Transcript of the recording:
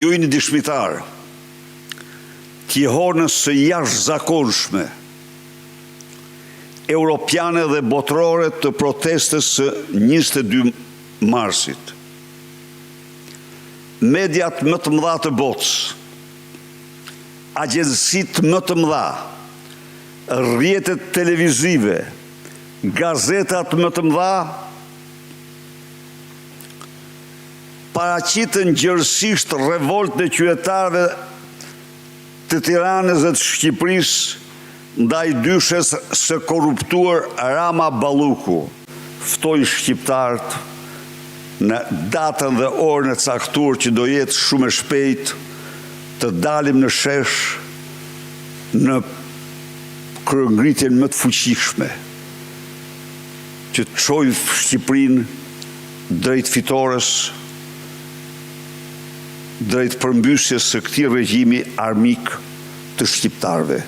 Ju një dëshmitar, tjehonës së jashtëzakonshme, europiane dhe botërore të protestës së 22 marsit. Mediat më të mëdha të botës, agjensit më të mëdha, rrjetet televizive, gazetat më të mëdha, paraqitën gjërësisht revolt në qytetarëve të Tiranës dhe të Shqipërisë ndaj dyshes së korruptuar Rama Balluku. Ftoi shqiptarët në datën dhe orën e caktuar që do jetë shumë e shpejt të dalim në shesh në kryengritjen më të fuqishme që të çojë Shqipërinë drejt fitores, drejt përmbysjes së këtij regjimi armik të shqiptarëve.